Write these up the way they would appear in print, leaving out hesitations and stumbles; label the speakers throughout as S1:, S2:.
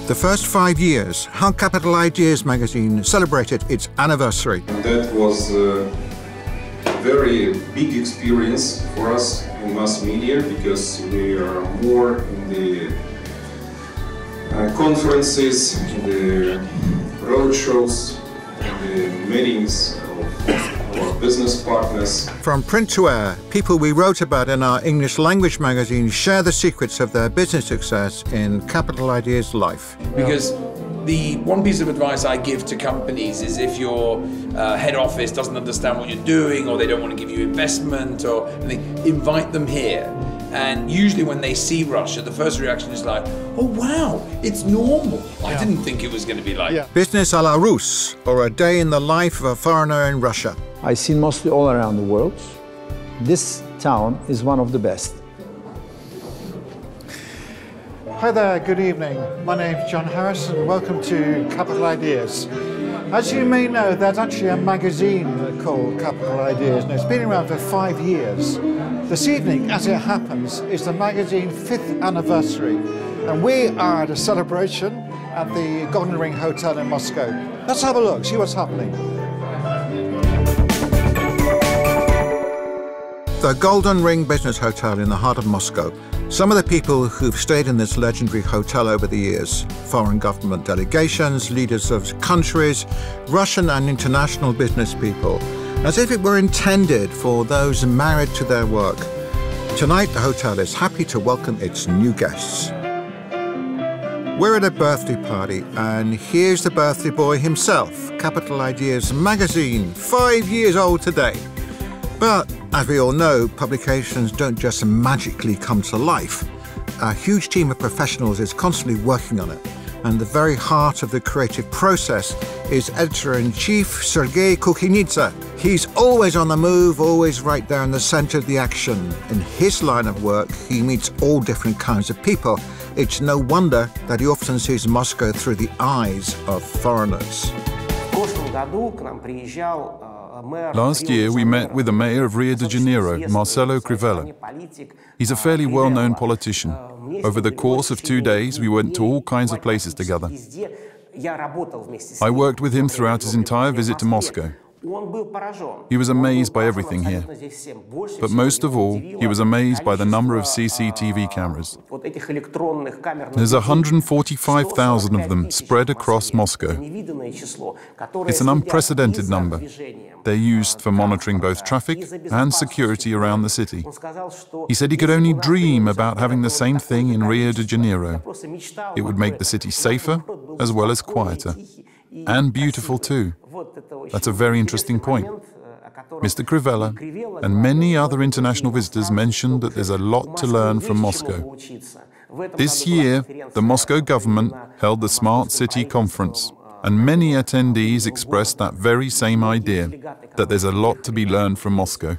S1: The first 5 years, how Capital Ideas magazine celebrated its anniversary.
S2: And that was a very big experience for us in mass media, because we are more in the conferences, in the road shows, in the meetings of our business partners.
S1: From print to air, people we wrote about in our English language magazine share the secrets of their business success in Capital Ideas Life.
S3: Because the one piece of advice I give to companies is if your head office doesn't understand what you're doing, or they don't want to give you investment or anything, invite them here. And usually when they see Russia, the first reaction is like, oh wow, it's normal. I didn't think it was going to be like that.
S1: Business à la Russe, or a day in the life of a foreigner in Russia.
S4: I've seen mostly all around the world. This town is one of the best.
S5: Hi there, good evening. My name's John Harris and welcome to Capital Ideas. As you may know, there's actually a magazine called Capital Ideas, and it's been around for 5 years. This evening, as it happens, is the magazine's 5th anniversary, and we are at a celebration at the Golden Ring Hotel in Moscow. Let's have a look, see what's happening.
S1: The Golden Ring Business Hotel in the heart of Moscow. Some of the people who've stayed in this legendary hotel over the years, foreign government delegations, leaders of countries, Russian and international business people, as if it were intended for those married to their work. Tonight, the hotel is happy to welcome its new guests. We're at a birthday party, and here's the birthday boy himself, Capital Ideas magazine, 5 years old today. But, as we all know, publications don't just magically come to life. A huge team of professionals is constantly working on it, and the very heart of the creative process is Editor-in-Chief Sergei Kukhinidze. He's always on the move, always right there in the center of the action. In his line of work, he meets all different kinds of people. It's no wonder that he often sees Moscow through the eyes of foreigners.
S6: Last year, we met with the mayor of Rio de Janeiro, Marcelo Crivella. He's a fairly well-known politician. Over the course of 2 days, we went to all kinds of places together. I worked with him throughout his entire visit to Moscow. He was amazed by everything here. But most of all, he was amazed by the number of CCTV cameras. There's 145,000 of them spread across Moscow. It's an unprecedented number. They're used for monitoring both traffic and security around the city. He said he could only dream about having the same thing in Rio de Janeiro. It would make the city safer as well as quieter. And beautiful too. That's a very interesting point. Mr. Crivella and many other international visitors mentioned that there's a lot to learn from Moscow. This year, the Moscow government held the Smart City Conference, and many attendees expressed that very same idea, that there's a lot to be learned from Moscow.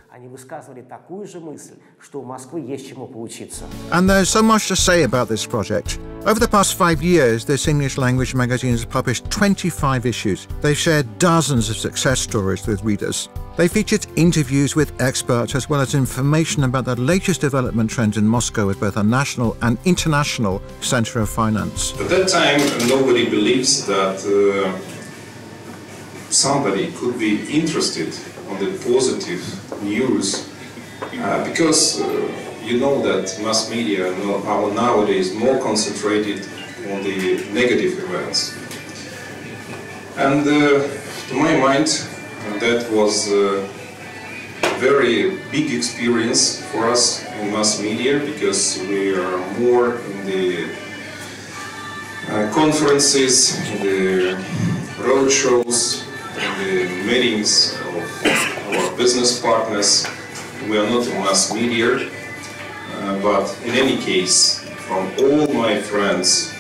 S1: And there's so much to say about this project. Over the past 5 years, this English language magazine has published 25 issues. They've shared dozens of success stories with readers. They featured interviews with experts as well as information about the latest development trends in Moscow as both a national and international center of finance.
S2: At that time, nobody believes that somebody could be interested on the positive news because you know that mass media are nowadays more concentrated on the negative events. And to my mind, that was a very big experience for us in mass media, because we are more in the conferences, in the road shows, in the meetings of our business partners. We are not in mass media, but in any case, from all my friends,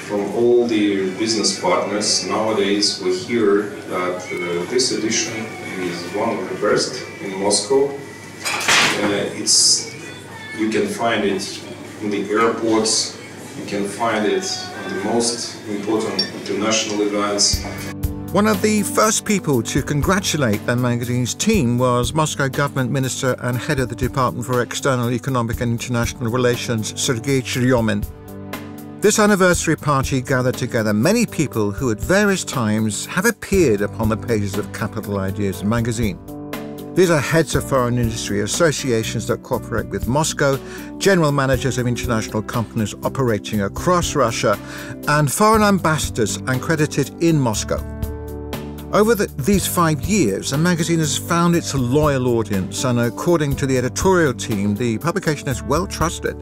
S2: from all the business partners, nowadays we hear that this edition is one of the best in Moscow. You can find it in the airports, you can find it on the most important international events.
S1: One of the first people to congratulate the magazine's team was Moscow government minister and head of the Department for External Economic and International Relations, Sergei Cheryomin. This anniversary party gathered together many people who at various times have appeared upon the pages of Capital Ideas magazine. These are heads of foreign industry associations that cooperate with Moscow, general managers of international companies operating across Russia, and foreign ambassadors accredited in Moscow. Over these 5 years, the magazine has found its loyal audience, and according to the editorial team, the publication is well trusted.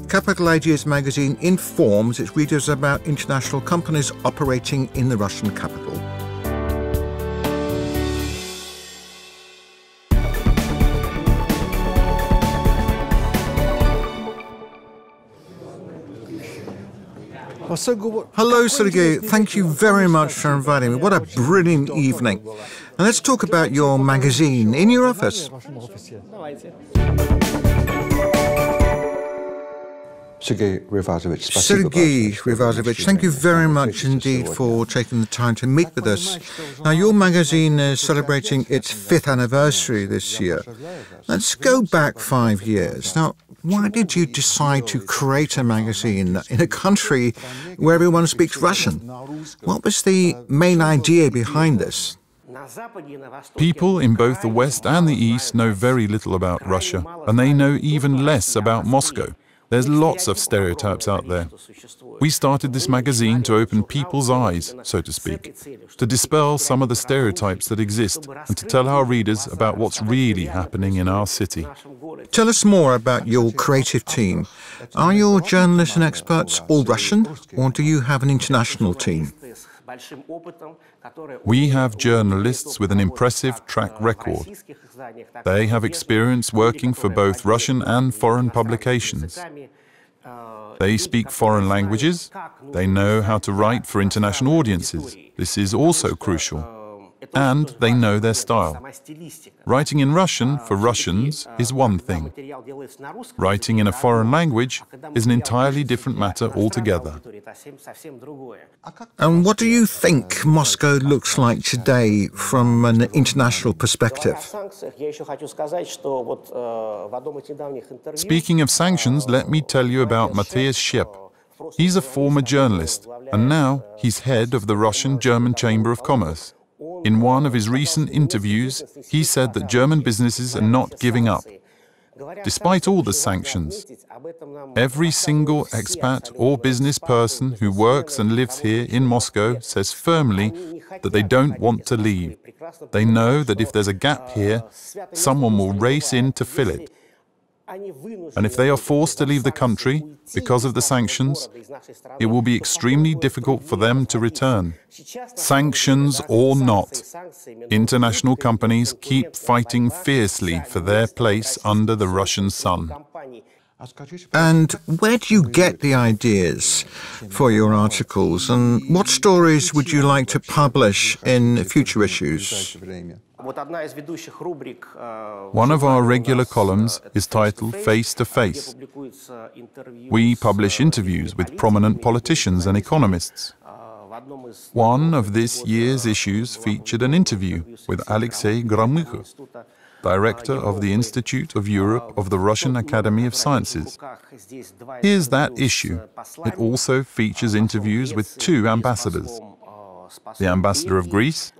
S1: Capital Ideas magazine informs its readers about international companies operating in the Russian capital. Hello, Sergei. Thank you very much for inviting me. What a brilliant evening. And let's talk about your magazine in your office.
S7: Sergei
S1: Rivazovich, thank you very much indeed for taking the time to meet with us. Now, your magazine is celebrating its 5th anniversary this year. Let's go back 5 years. Now, why did you decide to create a magazine in a country where everyone speaks Russian? What was the main idea behind this?
S6: People in both the West and the East know very little about Russia, and they know even less about Moscow. There's lots of stereotypes out there. We started this magazine to open people's eyes, so to speak, to dispel some of the stereotypes that exist and to tell our readers about what's really happening in our city.
S1: Tell us more about your creative team. Are your journalists and experts all Russian, or do you have an international team?
S6: We have journalists with an impressive track record. They have experience working for both Russian and foreign publications. They speak foreign languages. They know how to write for international audiences. This is also crucial. And they know their style. Writing in Russian for Russians is one thing. Writing in a foreign language is an entirely different matter altogether.
S1: And what do you think Moscow looks like today from an international perspective?
S6: Speaking of sanctions, let me tell you about Matthias Shep. He's a former journalist, and now he's head of the Russian-German Chamber of Commerce. In one of his recent interviews, he said that German businesses are not giving up. Despite all the sanctions, every single expat or business person who works and lives here in Moscow says firmly that they don't want to leave. They know that if there's a gap here, someone will race in to fill it. And if they are forced to leave the country because of the sanctions, it will be extremely difficult for them to return. Sanctions or not, international companies keep fighting fiercely for their place under the Russian sun.
S1: And where do you get the ideas for your articles, and what stories would you like to publish in future issues?
S6: One of our regular columns is titled Face to Face. We publish interviews with prominent politicians and economists. One of this year's issues featured an interview with Alexei Gromyko, director of the Institute of Europe of the Russian Academy of Sciences. Here's that issue. It also features interviews with 2 ambassadors, the ambassador of Greece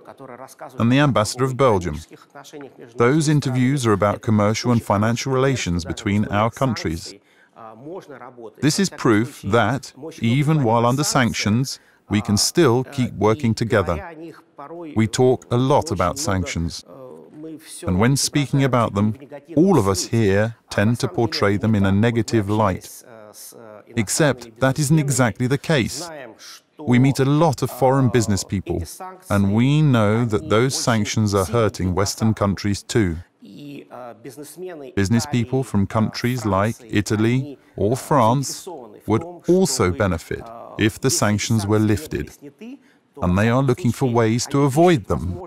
S6: and the ambassador of Belgium. Those interviews are about commercial and financial relations between our countries. This is proof that, even while under sanctions, we can still keep working together. We talk a lot about sanctions. And when speaking about them, all of us here tend to portray them in a negative light. Except that isn't exactly the case. We meet a lot of foreign business people, and we know that those sanctions are hurting Western countries too. Business people from countries like Italy or France would also benefit if the sanctions were lifted, and they are looking for ways to avoid them.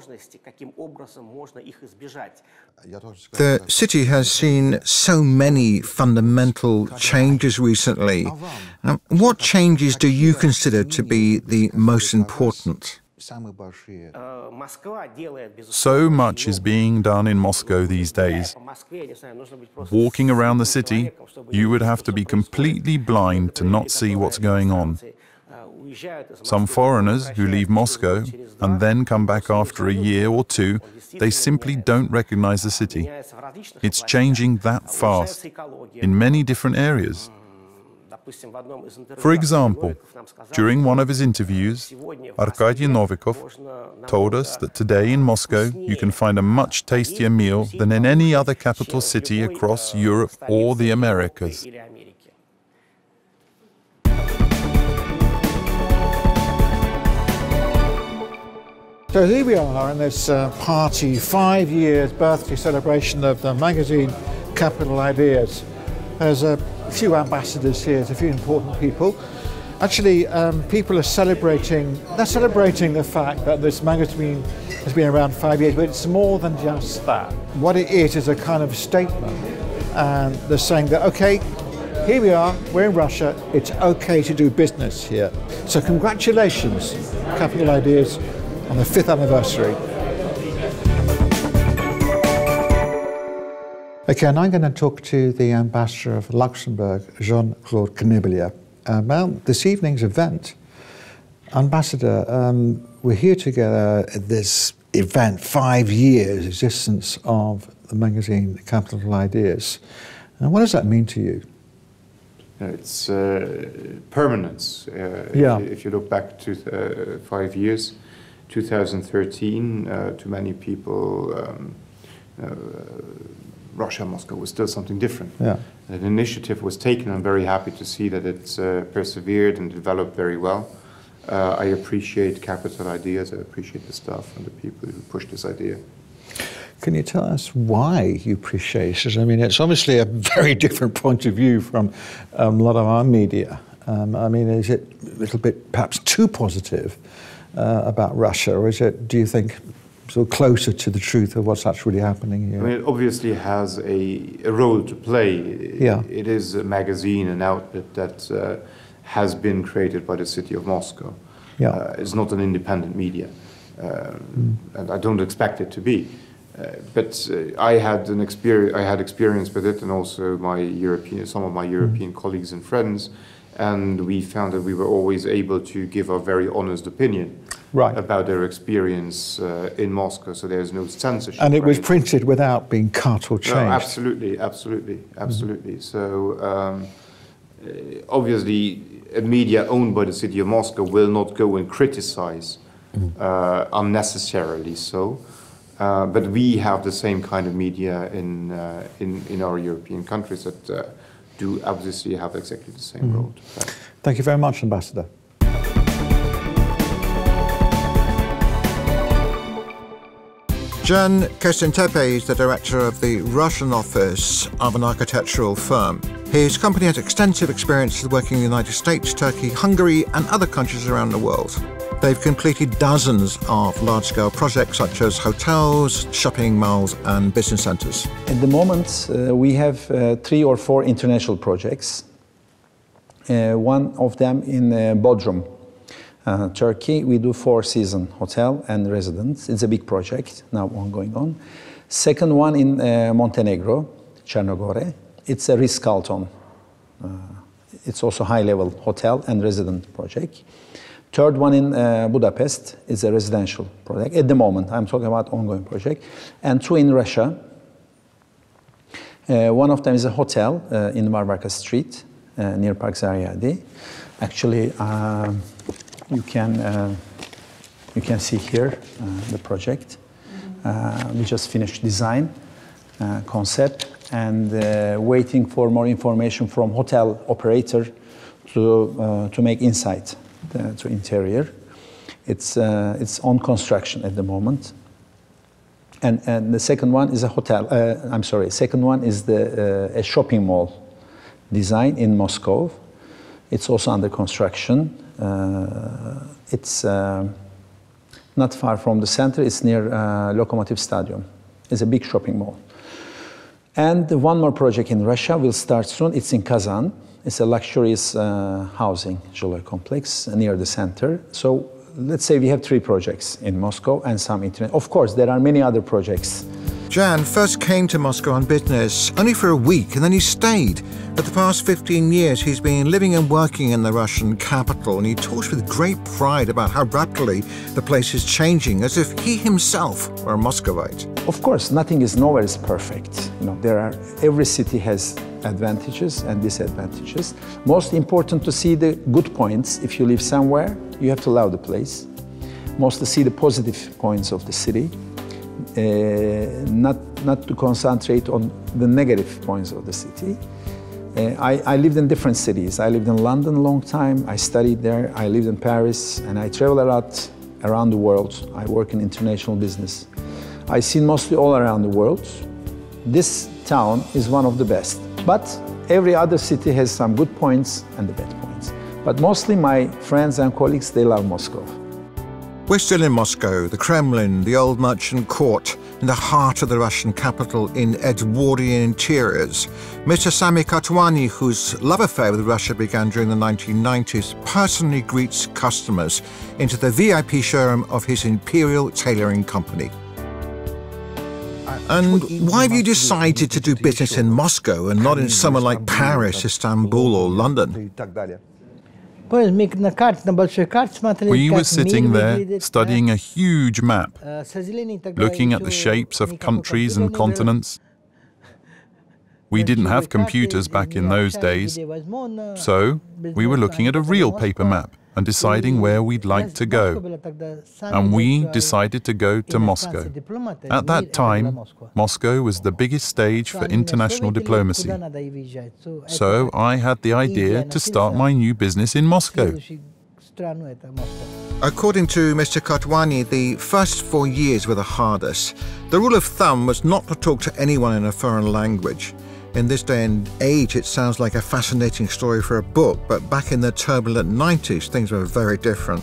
S1: The city has seen so many fundamental changes recently. What changes do you consider to be the most important?
S6: So much is being done in Moscow these days. Walking around the city, you would have to be completely blind to not see what's going on. Some foreigners who leave Moscow and then come back after a year or two, they simply don't recognize the city. It's changing that fast in many different areas. For example, during one of his interviews, Arkady Novikov told us that today in Moscow you can find a much tastier meal than in any other capital city across Europe or the Americas.
S5: So here we are in this party, 5 years birthday celebration of the magazine Capital Ideas. There's a few ambassadors here, there's a few important people. Actually, people are celebrating the fact that this magazine has been around 5 years, but it's more than just that. What it is a kind of statement, and they're saying that, okay, here we are, we're in Russia, it's okay to do business here. So congratulations, Capital Ideas, on the 5th anniversary. Okay, and I'm going to talk to the Ambassador of Luxembourg, Jean-Claude Knibbelia, about this evening's event. Ambassador, we're here together at this event, 5 years existence of the magazine Capital Ideas. And what does that mean to you?
S7: It's permanence. If you look back to 5 years, 2013, to many people, Russia, Moscow was still something different.
S5: Yeah.
S7: An initiative was taken. I'm very happy to see that it's persevered and developed very well. I appreciate Capital Ideas. I appreciate the staff and the people who pushed this idea.
S5: Can you tell us why you appreciate it? I mean, it's obviously a very different point of view from a lot of our media. I mean, is it a little bit perhaps too positive about Russia, or is it, do you think, sort of closer to the truth of what's actually happening here?
S7: I mean, it obviously has a role to play.
S5: Yeah.
S7: It is a magazine, an outlet that has been created by the city of Moscow.
S5: Yeah.
S7: It's not an independent media, and I don't expect it to be. But I had experience with it, and also some of my European colleagues and friends, and we found that we were always able to give a very honest opinion about their experience in Moscow, so there's no censorship.
S5: And it was printed without being cut or changed?
S7: No, absolutely. So obviously a media owned by the city of Moscow will not go and criticize unnecessarily so. But we have the same kind of media in our European countries that do obviously have exactly the same role to play.
S5: Thank you very much, Ambassador.
S1: Jan Kestentepe is the director of the Russian office of an architectural firm. His company has extensive experience working in the United States, Turkey, Hungary, and other countries around the world. They've completed dozens of large-scale projects such as hotels, shopping malls, and business centers.
S4: At the moment, we have 3 or 4 international projects. One of them in Bodrum, Turkey. We do 4-season hotel and residence. It's a big project now ongoing on. Second one in Montenegro, Chernogore. It's a Ritz-Carlton. It's also high-level hotel and resident project. Third one in Budapest is a residential project. At the moment, I'm talking about ongoing project. And 2 in Russia. One of them is a hotel in Varvarka Street near Park Zaryadi. Actually, you can see here the project. We just finished design, concept, and waiting for more information from hotel operator to make inside. To interior. It's on construction at the moment. And the second one is a hotel. Second one is a shopping mall design in Moscow. It's also under construction. It's not far from the center. It's near Lokomotiv Stadium. It's a big shopping mall. And one more project in Russia will start soon. It's in Kazan. It's a luxurious housing, Жилой complex near the center. So let's say we have 3 projects in Moscow and some internet. Of course, there are many other projects.
S1: Jan first came to Moscow on business only for a week, and then he stayed. For the past 15 years, he's been living and working in the Russian capital, and he talks with great pride about how rapidly the place is changing, as if he himself were a Muscovite.
S4: Of course, nothing is nowhere is perfect. Every city has advantages and disadvantages. Most important to see the good points. If you live somewhere, you have to love the place. Mostly see the positive points of the city. Not to concentrate on the negative points of the city. I lived in different cities. I lived in London a long time. I studied there. I lived in Paris, and I travel a lot around the world. I work in international business. I've seen mostly all around the world. This town is one of the best. But every other city has some good points and the bad points. But mostly my friends and colleagues, they love Moscow.
S1: We're still in Moscow, the Kremlin, the old merchant court, in the heart of the Russian capital in Edwardian interiors. Mr. Sami Kotwani, whose love affair with Russia began during the 1990s, personally greets customers into the VIP showroom of his imperial tailoring company. And why have you decided to do business in Moscow and not in somewhere like Paris, Istanbul or London?
S6: We were sitting there studying a huge map, looking at the shapes of countries and continents. We didn't have computers back in those days, so we were looking at a real paper map and deciding where we'd like to go. And we decided to go to Moscow. At that time, Moscow was the biggest stage for international diplomacy. So I had the idea to start my new business in Moscow.
S1: According to Mr. Kotwani, the first 4 years were the hardest. The rule of thumb was not to talk to anyone in a foreign language. In this day and age, it sounds like a fascinating story for a book, but back in the turbulent 90s, things were very different.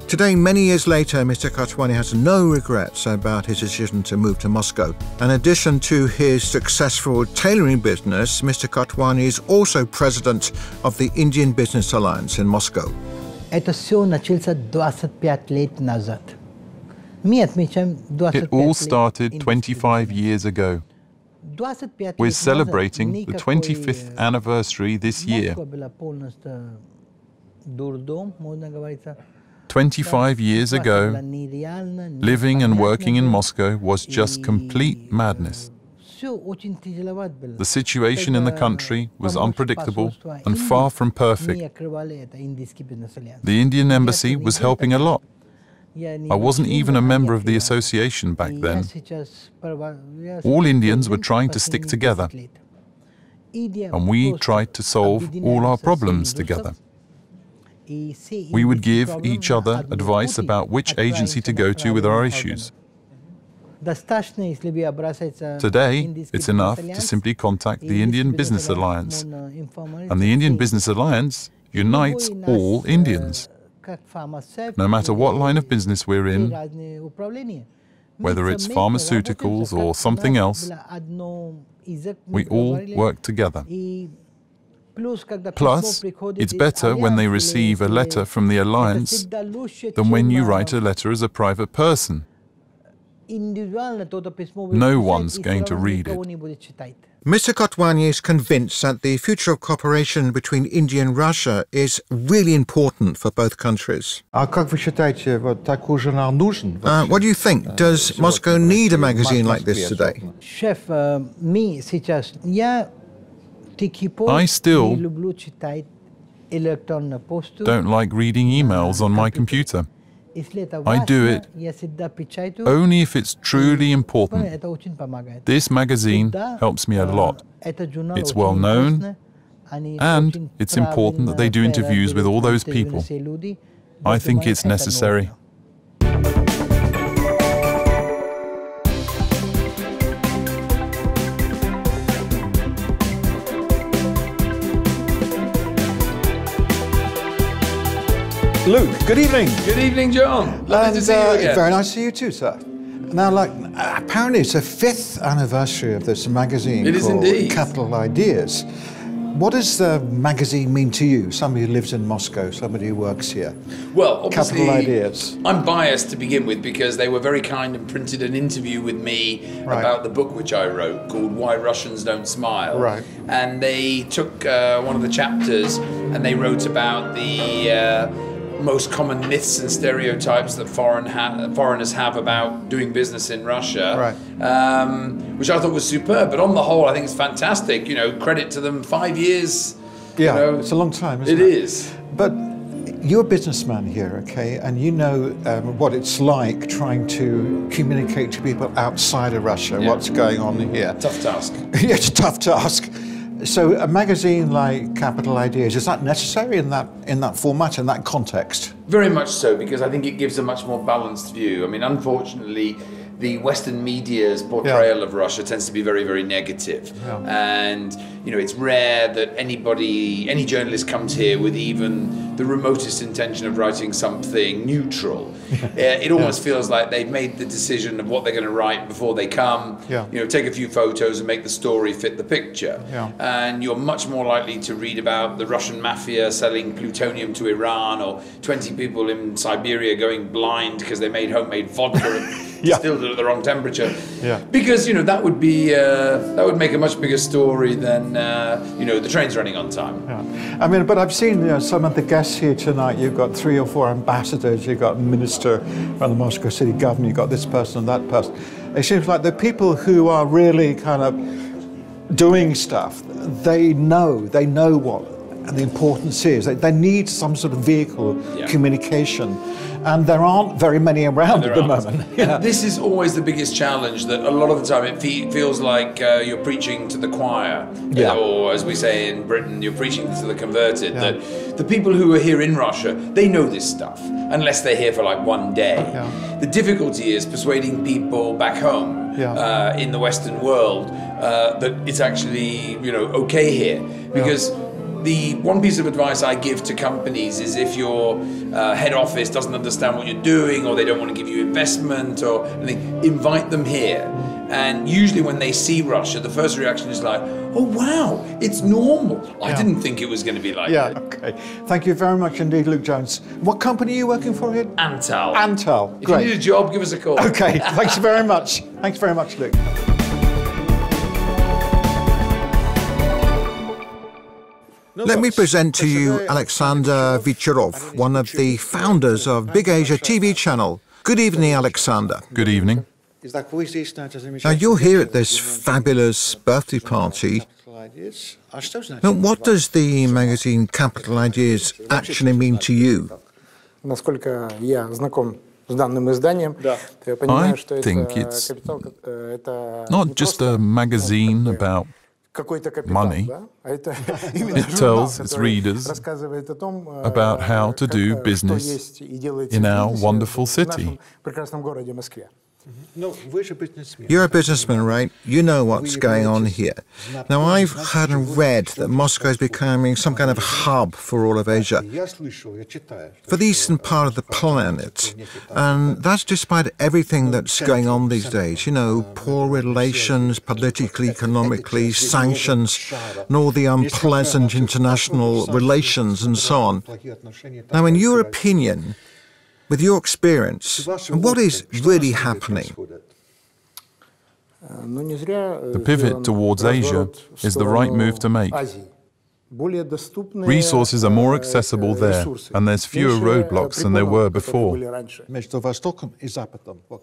S1: Today, many years later, Mr. Kotwani has no regrets about his decision to move to Moscow. In addition to his successful tailoring business, Mr. Kotwani is also president of the Indian Business Alliance in Moscow.
S8: It
S6: all started 25 years ago. We're celebrating the 25th anniversary this year. 25 years ago, living and working in Moscow was just complete madness. The situation in the country was unpredictable and far from perfect. The Indian embassy was helping a lot. I wasn't even a member of the association back then. All Indians were trying to stick together, and we tried to solve all our problems together. We would give each other advice about which agency to go to with our issues. Today, it's enough to simply contact the Indian Business Alliance, and the Indian Business Alliance unites all Indians. No matter what line of business we're in, whether it's pharmaceuticals or something else, we all work together. Plus, it's better when they receive a letter from the Alliance than when you write a letter as a private person. No one's going to read it.
S1: Mr. Kotwani is convinced that the future of cooperation between India and Russia is really important for both countries. What do you think? Does Moscow need a magazine like this today?
S6: I still don't like reading emails on my computer. I do it only if it's truly important. This magazine helps me a lot. It's well known, and it's important that they do interviews with all those people. I think it's necessary.
S5: Luke, good evening.
S3: Good evening, John. Lovely to see you again.
S5: Very nice to see you too, sir. Now, apparently it's the 5th anniversary of this magazine called Capital Ideas. What does the magazine mean to you? Somebody who lives in Moscow, somebody who works here.
S3: Well, obviously,
S5: Capital Ideas.
S3: I'm biased to begin with because they were very kind and printed an interview with me about the book which I wrote called Why Russians Don't Smile.
S5: Right.
S3: And they took one of the chapters and they wrote about the most common myths and stereotypes that foreigners have about doing business in Russia, which I thought was superb. But on the whole, I think it's fantastic. You know, credit to them. 5 years.
S5: Yeah,
S3: you know,
S5: it's a long time, isn't it?
S3: It is.
S5: But you're a businessman here, okay, and you know what it's like trying to communicate to people outside of Russia what's going on here.
S3: Tough task.
S5: Yeah, it's a tough task. So a magazine like Capital Ideas, is that necessary in that format, in that context?
S3: Very much so, because I think it gives a much more balanced view. I mean, unfortunately, the Western media's portrayal of Russia tends to be very, very negative. And, you know, it's rare that any journalist comes here with even the remotest intention of writing something neutral. It almost feels like they've made the decision of what they're going to write before they come, you know, take a few photos and make the story fit the picture. And you're much more likely to read about the Russian mafia selling plutonium to Iran, or 20 people in Siberia going blind because they made homemade vodka and distilled it at the wrong temperature. Because, you know, that would be that would make a much bigger story than you know, the train's running on time.
S5: I mean, but I've seen some of the guests here tonight. You've got 3 or 4 ambassadors, you've got a minister from the Moscow city government, you've got this person and that person. It seems like the people who are really kind of doing stuff, they know what the importance is. They need some sort of vehicle communication. And there aren't very many around at the moment.
S3: And this is always the biggest challenge, that a lot of the time it feels like you're preaching to the choir. Or as we say in Britain, you're preaching to the converted. That the people who are here in Russia, they know this stuff, unless they're here for like one day. The difficulty is persuading people back home in the Western world that it's actually, you know, okay here. Because the one piece of advice I give to companies is, if your head office doesn't understand what you're doing, or they don't want to give you investment or anything, invite them here. And usually when they see Russia, the first reaction is like, oh wow, it's normal. I didn't think it was going to be like that.
S5: Okay. Thank you very much indeed, Luke Jones. What company are you working for here?
S3: Antal.
S5: Antal.
S3: If you need a job, give us a call.
S5: Okay, thanks very much. Thanks very much, Luke.
S1: Let me present to you Alexander Vicharov, one of the founders of Big Asia TV channel. Good evening, Alexander.
S6: Good evening.
S1: Now, you're here at this fabulous birthday party. Now, what does the magazine Capital Ideas actually mean to you?
S6: I think it's not just a magazine about money. It tells its readers about how to do business in our wonderful city.
S1: You're a businessman, right? You know what's going on here. Now, I've heard and read that Moscow is becoming some kind of hub for all of Asia, for the eastern part of the planet. And that's despite everything that's going on these days. You know, poor relations, politically, economically, sanctions, and all the unpleasant international relations and so on. Now, in your opinion, with your experience, what is really happening?
S6: The pivot towards Asia is the right move to make. Resources are more accessible there, and there's fewer roadblocks than there were before.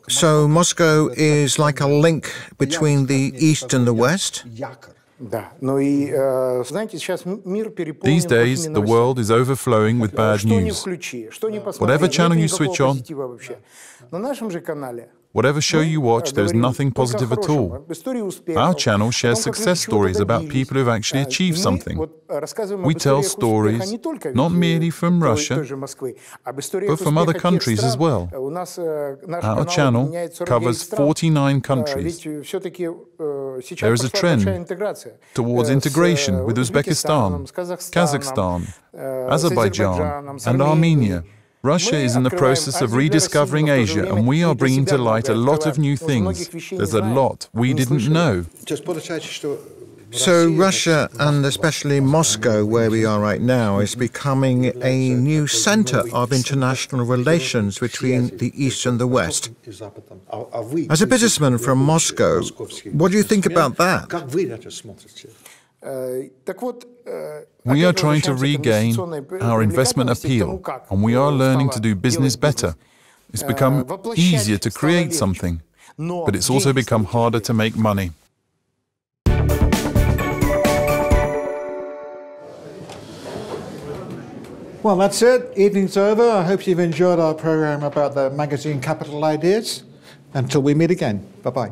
S1: So Moscow is like a link between the East and the West?
S6: These days, the world is overflowing with bad news. Whatever channel you switch on, whatever show you watch, there's nothing positive at all. Our channel shares success stories about people who've actually achieved something. We tell stories not merely from Russia, but from other countries as well. Our channel covers 49 countries. There is a trend towards integration with Uzbekistan, Kazakhstan, Azerbaijan, and Armenia. Russia is in the process of rediscovering Asia, and we are bringing to light a lot of new things. There's a lot we didn't know.
S1: So Russia, and especially Moscow, where we are right now, is becoming a new center of international relations between the East and the West. As a businessman from Moscow, what do you think about that?
S6: We are trying to regain our investment appeal, and we are learning to do business better. It's become easier to create something, but it's also become harder to make money.
S5: Well, that's it. Evening's over. I hope you've enjoyed our program about the magazine Capital Ideas. Until we meet again. Bye-bye.